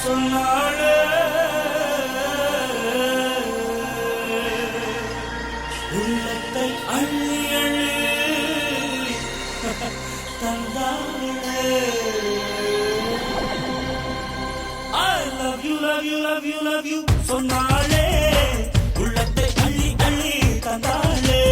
சொன்னாளே உள்ளத்தை அள்ளி அள்ளி தந்தாளே I love you, love you, love you, love you சொன்னாளே உள்ளத்தை அள்ளி அள்ளி தந்தாளே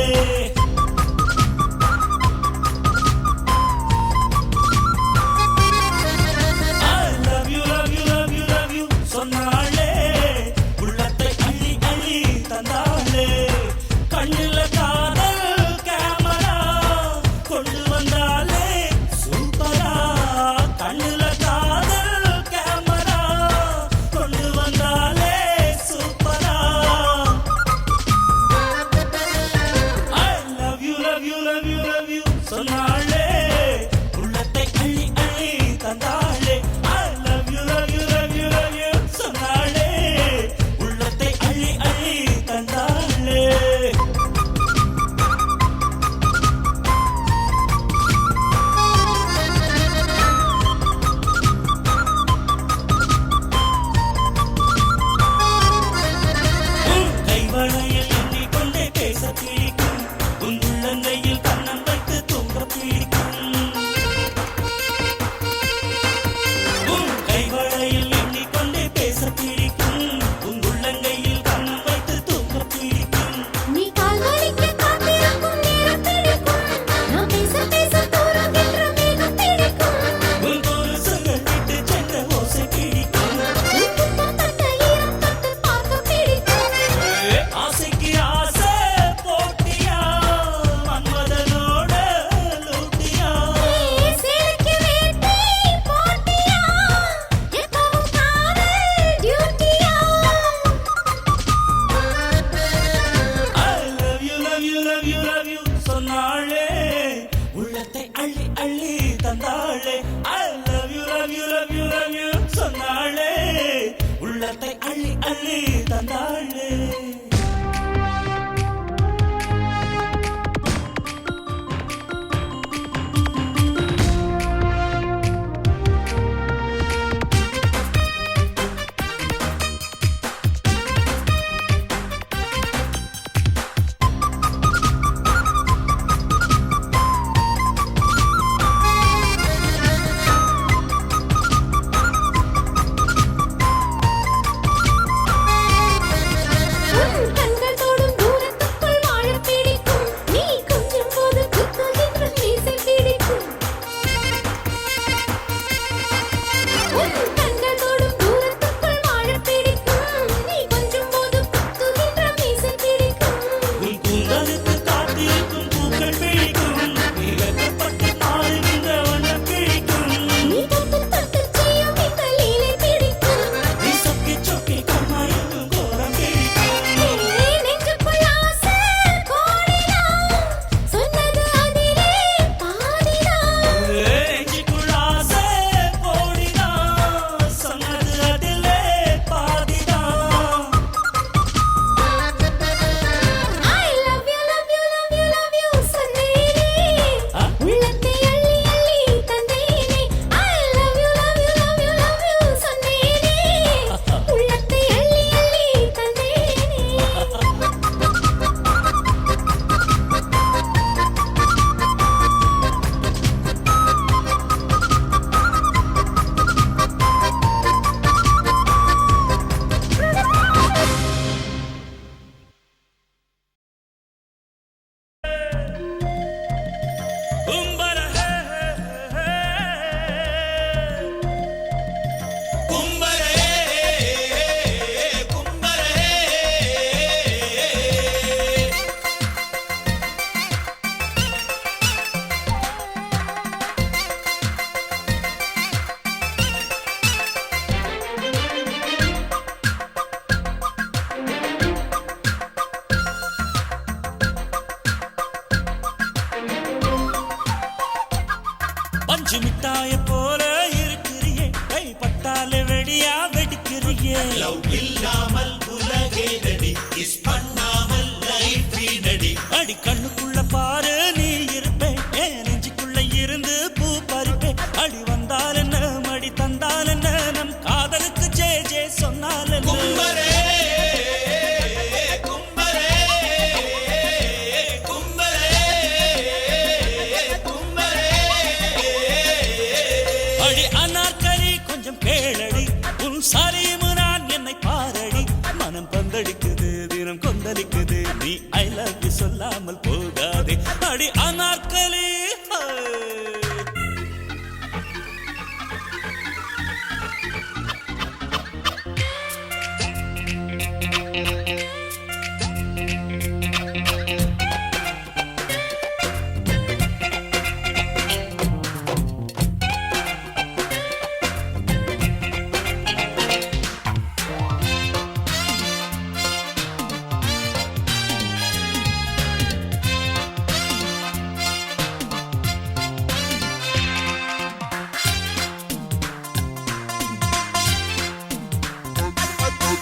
சொன்னாளே உள்ளத்தை அள்ளி அள்ளி தந்தாளே I love you, love you, love you, love you சொன்னாளே உள்ளத்தை அள்ளி அள்ளி தந்தாளே கைவளையில் எண்ணிக்கொண்டே பேச பிடிக்கும் உன் உள்ளங்கையில் கண்ணம் வைத்து தூங்க பிடிக்கும் உன் கைவளையில் எண்ணிக்கொண்டே பேச பிடிக்கும் உன் உள்ளங்கையில் கண்ணம் வைத்து தூங்க பிடிக்கும் நீ கால்வலிக்க காத்திருக்கும் நேரம் பிடிக்கும் நான் பேச பேச தூரம் என்ற மேகம் பிடிக்கும் உன் கொலுசுகள் விட்டு சென்ற ஓசை பிடிக்கும் தூக்கம் தட்ட ஈரம் தொட்டு பார்க்க பிடிக்கும் ஆசைக்கு ஆசை போட்டியா மன்மதனோட லூட்டியா சேலைக்கு வேட்டி போட்டியா எப்பவும் காதல் டியூட்டியா I love you, love you, love you, love you சொன்னாளே உள்ளத்தை அள்ளி அள்ளி தந்தாளே I love you, love you, love you, love you சொன்னாளே உள்ளத்தை அள்ளி அள்ளி தந்தாளே உன் கண்கள் தொடும் தூரத்துக்குள் வாழ பிடிக்கும் நீ கொஞ்சம் போது குத்துகின்ற மீசை பிடிக்கும் உன் கண்கள் தொடும் தூரத்துக்குள் வாழ பிடிக்கும் நீ கொஞ்சம் போது குத்துகின்ற மீசை பிடிக்கும் உன் கூந்தலுக்கு காத்திருக்கும் பூக்கள் பிடிக்கும் நீ வெட்டப்பட்டு மாறுகின்ற வண்ணம் பிடிக்கும் நீ தொட்டு தொட்டு செய்யும் இந்த லீலை பிடிக்கும் நீ சொக்கி சொக்கி கம்மாயிருக்கும் கோரம் பிடிக்கும் நெஞ்சுக்குள் ஆசை கோடிதான் சொன்னது அதிலே பாதிதான் நெஞ்சுக்குள் ஆசை கோடிதான் சொன்னது அதிலே பாதிதான் I love you, love you, love you, love you சொன்னேனே உள்ளத்தை அள்ளி அள்ளி தந்தேனே I love you, love you, love you, love you சொன்னேனே உள்ளத்தை அள்ளி அள்ளி தந்தேனே கும்பர கும்பரே கும்பரே பஞ்சு மிட்டாய போல இருக்கிறியே கைப்பட்டாலே வெடியா வெடிக்கிறியே லவ் இல்லாமல் உலகேதடி கிஸ் பண்ணாமல் லைஃப் வீணடி அடி கண்ணுக்குள்ள பாரு நீ இருப்பேன் என் நெஞ்சுக்குள்ள இருந்து சொல்லாமல் போகாதே அடி அனார்கலி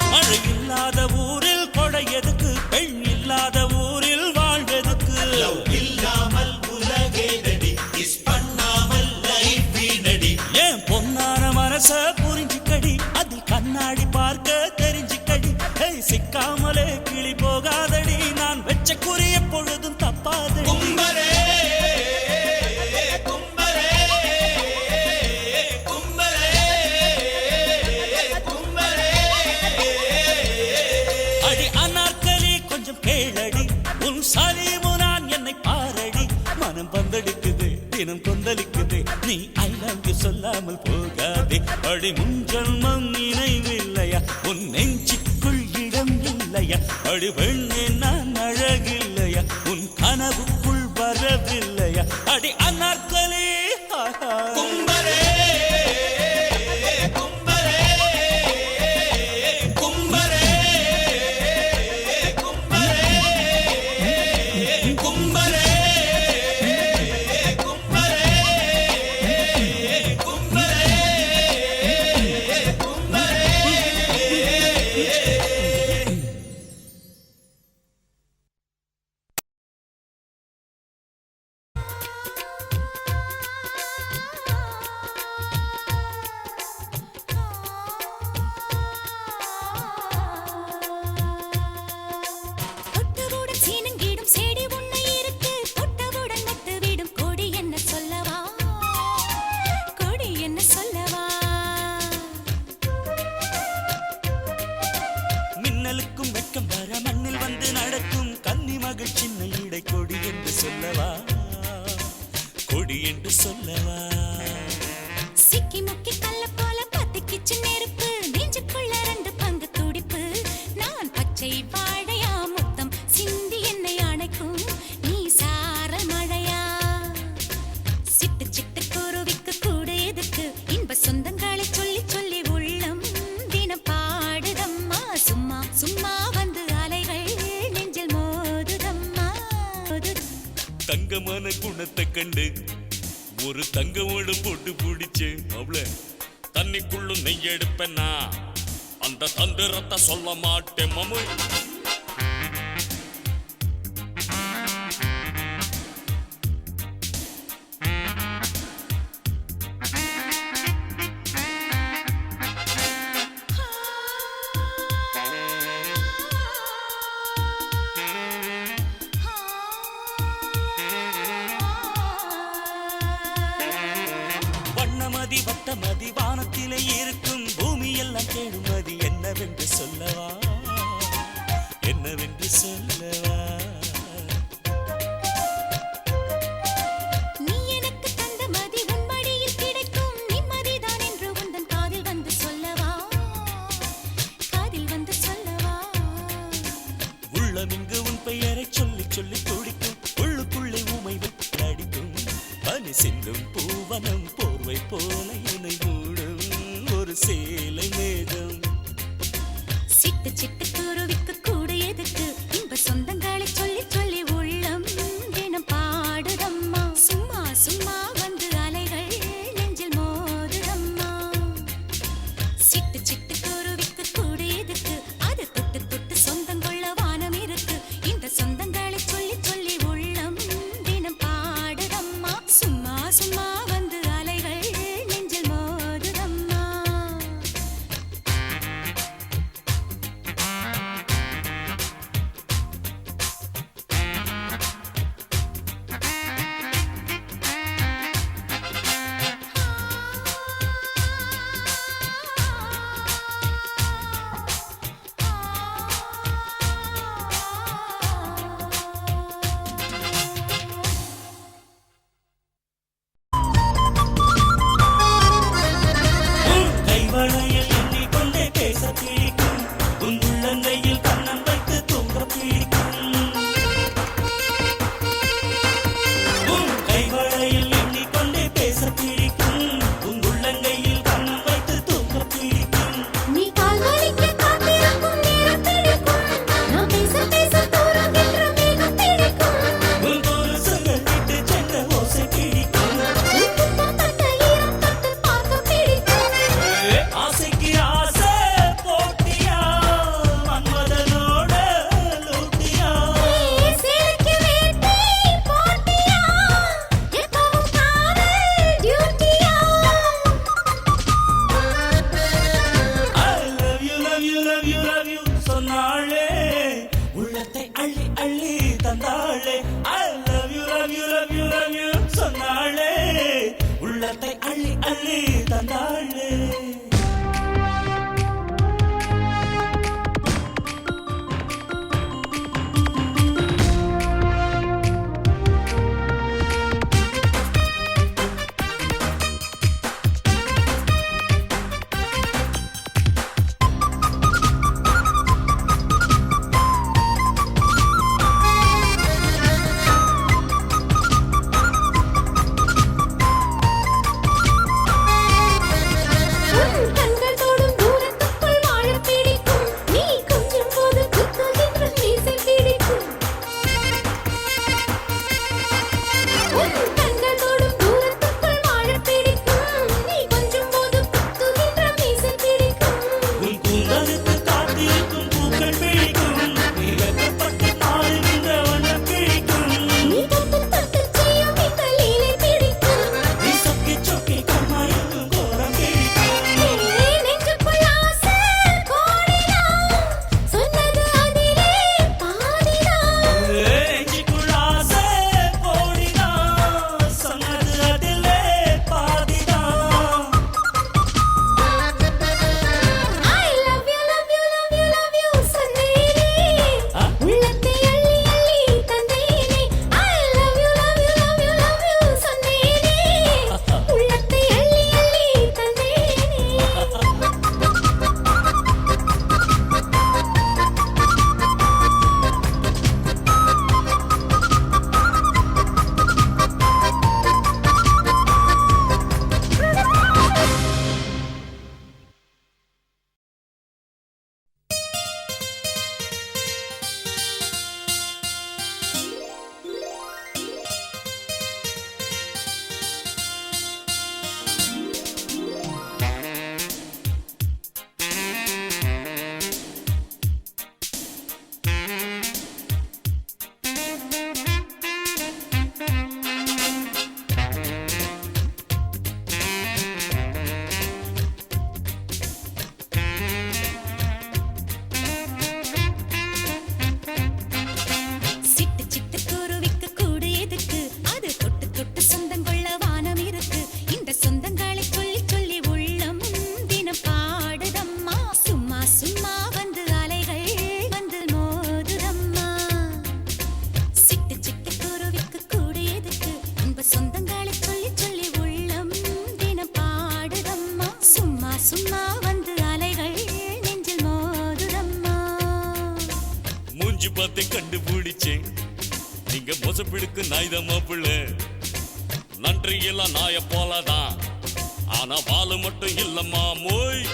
மழை இல்லாத ஊரில் கொடை எதுக்கு பெண் இல்லாத ஊரில் வாழ்வெதுக்கு இல்லாமல் உலகேதடி கிஸ் பண்ணாமல் லைஃப் வீணடி ஏன் பொன்னான மனச புரிஞ்சுக்கடி அதில் கண்ணாடி பார்க்க தெரிஞ்சுக்கடி சிக்காமலே கிளி போகாதடி நான் வெச்ச குறி எப்பொழுதும் தப்பாதடி கும்பரே கும்பரே கும்பரே கும்பரே அடி அனார்கலி கொஞ்சம் கேளடி உன் சலீமு நான் என்னை பாரடி மனம் பந்தடிக்குது தினம் கொந்தளிக்குது நீ ஐ லவ் யூ சொல்லாமல் போகாதே அடி முன் ஜன்மம் நினைவில்லையா உன் நெஞ்சுக்குள் இடம் இல்லையா அடி வெண்ணே நான் அழகில்லையா உன் கனவுக்குள் வரவில்லையா அடி அனார்கலி கும்பரே கும்பரே கும்பரே கும்பரே கும்பரே தொட்டவுடன் சீனங்கிடும் செடி உன்னை இருக்கு தொட்டவுடன் நட்டுவிடும் கொடி என்ன சொல்லவா கொடி என்ன சொல்லவா மின்னலுக்கும் வெட்கம் வர மண்ணில் வந்து நடக்கும் கன்னி மகள் சின்ன இடை கொடி என்று சொல்லவா கொடி என்று சொல்லவா சிக்கி முக்கி கல்ல போல பத்திக்கிச்சு நெருப்பு நெஞ்சுக்குள்ள ரெண்டு பங்கு துடிப்பு நான் பச்சை வாழையா முத்தம் சிந்தி என்னை அணைக்கும் நீ சாரல் மழையா சிட்டு சிட்டு குருவிக்கு கூட எதுக்கு இன்ப சொந்தங்களை சொல்லி சொல்லி உள்ளம் தினம் பாடுதம்மா சும்மா சும்மா வந்து அலைகள் நெஞ்சில் மோதுதம்மா தங்கமான குணத்தை கண்டு ஒரு தங்கமோடு போட்டு பிடிச்சு அவள தண்ணிக்குள்ளும் நெய் எடுப்பேன்னா அந்த தந்திரத்தை சொல்ல மாட்டேன் மாமு வண்ணமதி வட்டமதி வானத்திலே இருக்கும் பூமி எல்லாம் தேடுமதி என்னவென்று சொல்லவா என்னவென்று சொல்லவா நீ எனக்கு தந்த மதி உன் மடியில் கிடைக்கும் நிம்மதிதான் என்று உந்தன் காதில் வந்து சொல்லவா காதில் வந்து சொல்லவா உள்ளமிங்கு உன் பெயரை சொல்லி சொல்லி துடிக்கும் உள்ளுக்குள்ளே உமை விட்டு அடிக்கும் பனி சிந்தும் பூவனம் போர்வை போல என்னை மூடும் ஒரு சேலை மேகம் சிட்டு சிட்டு குருவிக்கு கூட எதுக்கு இன்ப சொந்தங்களை சொல்லி சொல்லி உள்ளம் தினம் பாடுதம்மா சும்மா சும்மா வந்து அலைகள் நெஞ்சில் மோதுதம்மா சிட்டு சிட்டு குருவிக்கு கூட எதுக்கு அது தொட்டு தொட்டு சொந்தங்கொள்ள வானம் இருக்கு இந்த சொந்தங்களை சொல்லி சொல்லி உள்ளம் தினம் பாடுதம்மா சும்மா சும்மா வந்து அலைகள் நெஞ்சில் மோதுதம்மா உள்ளத்தை கண்டுபிடிச்சேன். நீங்க மோசப்பிடுக்கு நாய்தான் மாப்பிள்ள. நன்றி எல்லாம் நாய போலதான், ஆனா வாழு மட்டும் இல்லம்மா மோய்.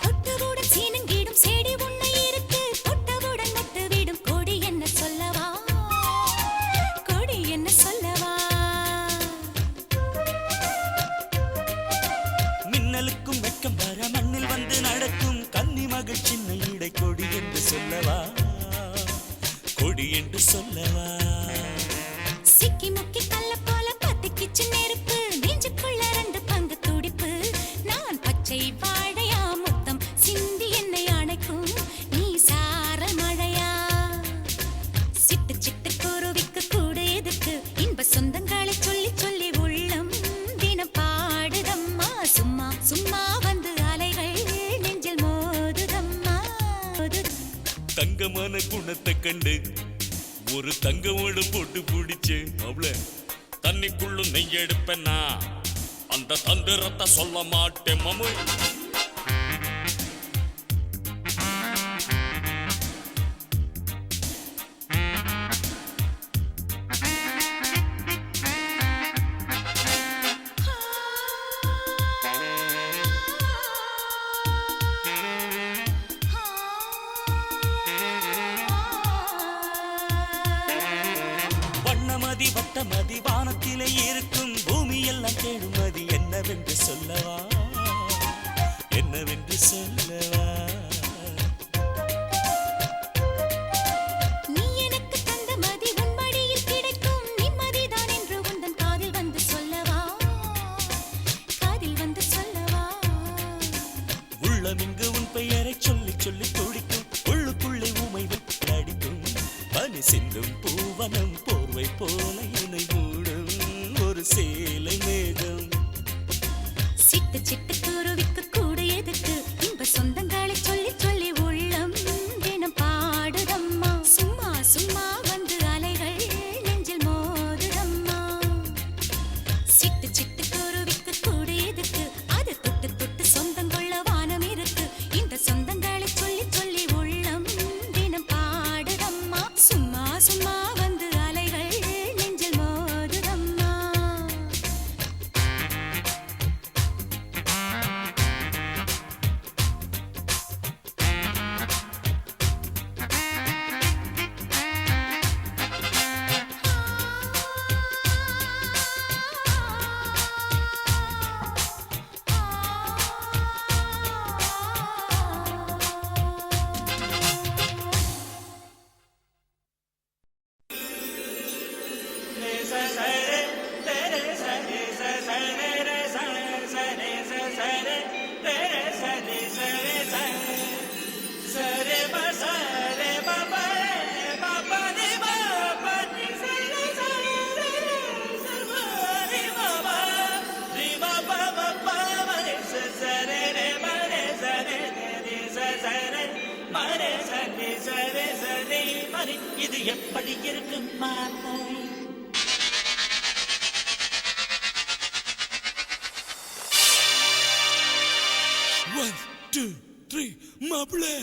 தொட்டவுடன் சீனங்கிடும் செடி ஒண்ணு இருக்கு, தொட்டவுடன் நட்டு விடும் கொடி என்ன சொல்லவா, கொடி என்ன சொல்லவா. மின்னலுக்கும் வெக்கம் வர மண்ணில் வந்து நடக்கும் கன்னி மகள் சின்ன இடை கொடி என்று சொல்லவா, கொடி என்று சொல்லவா. சிக்கி முக்கி கல்ல போல பத்திக்கிச்சு நெருப்பு, நெஞ்சுக்குள்ள 2 பங்கு துடிப்பு. நான் பச்சை வாழையா முத்தம் சிந்தி என்னை அணைக்கும் நீ சாரல் மழையா. சிட்டு சிட்டு குருவிக்கு கூடு எதுக்கு, இன்ப சொந்தங்களை சொல்லி சொல்லி உள்ளம் தினம் பாடுதம்மா. சும்மா சும்மா வந்து அலைகள் நெஞ்சில் மோதுதம்மா. தங்கமான குணத்தை கண்டு ஒரு தங்கமோடு போட்டு பிடிச்சேன். அவள தண்ணிக்குள்ளும் நெய் எடுப்பேன்னா அந்த தந்திரத்தை சொல்ல மாட்டேன் மாமு. வண்ணமதி வட்டமதி வானத்திலே இருக்கும், பூமி எல்லாம் தேடுமதி என்னவென்று சொல்லவா, என்னவென்று சொல்லவா. நீ எனக்கு தந்த மதி உன் மடியில் கிடைக்கும் நிம்மதிதான் என்று உந்தன் காதில் வந்து சொல்லவா, காதில் வந்து சொல்லவா. உள்ளமிங்கு உன் பெயரை சொல்லி சொல்லி துடிக்கும், உள்ளுக்குள்ளே உமை விட்டு அடிக்கும். பனி சிந்தும் பூவனம் போர்வை போல இணை மூடும் ஒரு சேலை மேகம். சிட்டு சிட்டு குருவிக்கு கூடு எதுக்கு, இன்ப சொந்தங்களை சொல்லி சொல்லி உள்ளம் தினம் பாடுதம்மா. சும்மா சும்மா வந்து அலைகள் நெஞ்சில் மோதுதம்மா. சிட்டு சிட்டு குருவிக்கு கூடு எதுக்கு, அது தொட்டு தொட்டு சொந்தம் கொள்ள வானம் இருக்கு. இந்த சொந்தங்களை சொல்லி சொல்லி உள்ளம் தினம் பாடுதம்மா. சும்மா சும்மா வந்து அலைகள் நெஞ்சில் மோதுதம்மா. இது எப்படி இருக்கும் மாலை. One, two, three, மாப்பிள்ளை.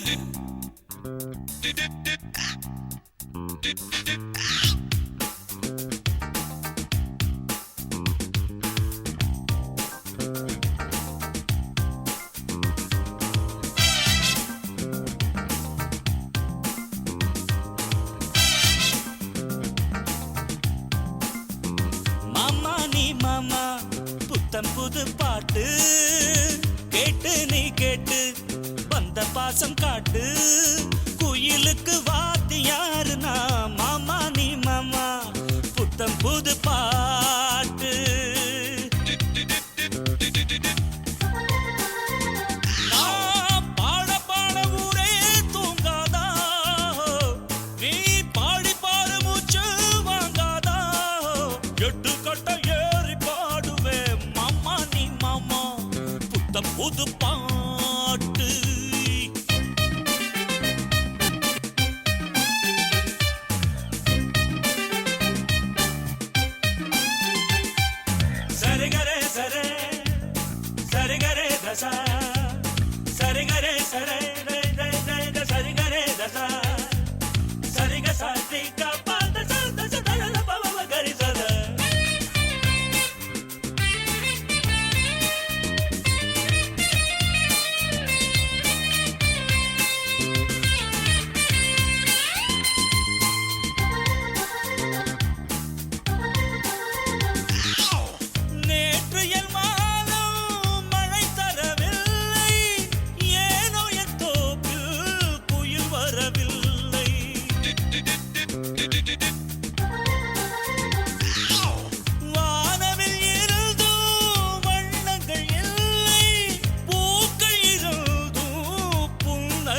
மாமா நீ மாமா புத்தம் புது பாட்டு கேட்டு நீ கேட்டு வந்த பாசம் காட்டு. குயிலுக்கு வாத்தியாருனா மாமா நீ மாமா புத்தம் புது பாட்டு. நான் பாட பாட ஊரே தூங்காதா, நீ பாடி பாரு மூச்சு வாங்காதா. எட்டு கட்ட ஏறி பாடுவே மாமா நீ மாமா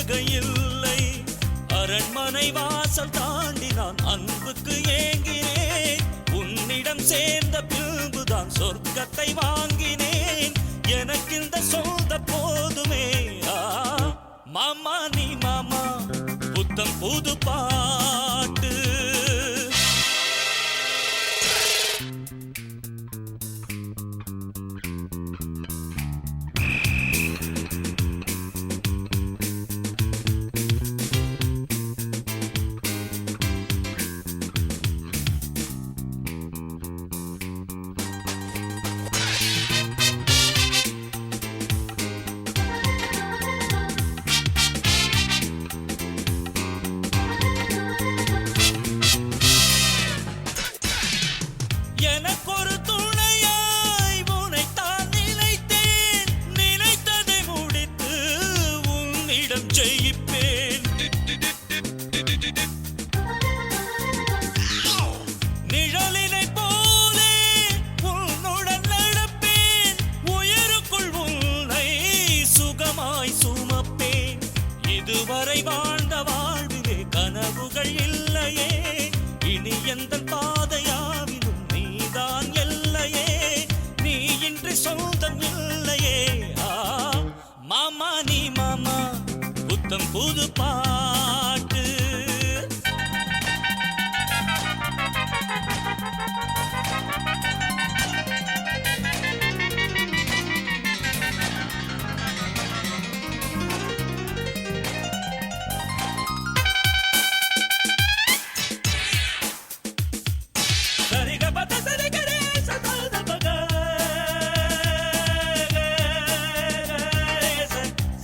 மாளிகை இல்லை. அரண்மனை வாசல் தாண்டி நான் அன்புக்கு ஏங்கினேன். உன்னிடம் சேர்ந்த பின்புதான் சொர்க்கத்தை வாங்கினேன். எனக்கு இந்த சொந்த போதுமே. மாமா நீ மாமா புத்தம் புது பாட்டு. எனக்கொரு துணையாய் உனைத்தான் நினைத்தேன். நினைத்ததை முடித்து உன்னிடம் ஜெயிப்பேன். நிழலினை போலே உன்னுடன் நடப்பேன். உயிருக்குள் உன்னை சுகமாய் சுமப்பேன். இதுவரை வாழ்ந்த வாழ்விலே கனவுகள் இல்லையே. இனி எந்த பாதையாவிலும் நீதான் எல்லையே. நீ இன்றி சொந்தம் இல்லையே. மாமா நீ மாமா புத்தம் புது பாட்டு. சரிக பத சரிகரே சதத பக.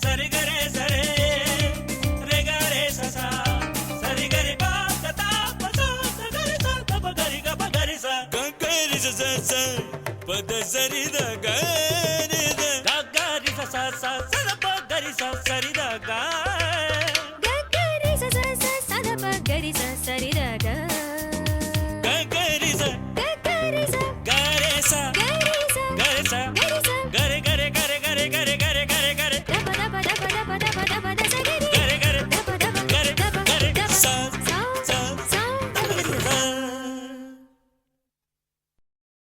சரிகரே சரே ரெகரே சசா. சரிகரி பாததா பசா சகரி சத பகரி க பகரி ச. ககரி ச ச பத சரி த கரி த. ககரி ச ச ச ச பகரி ச சரி த க.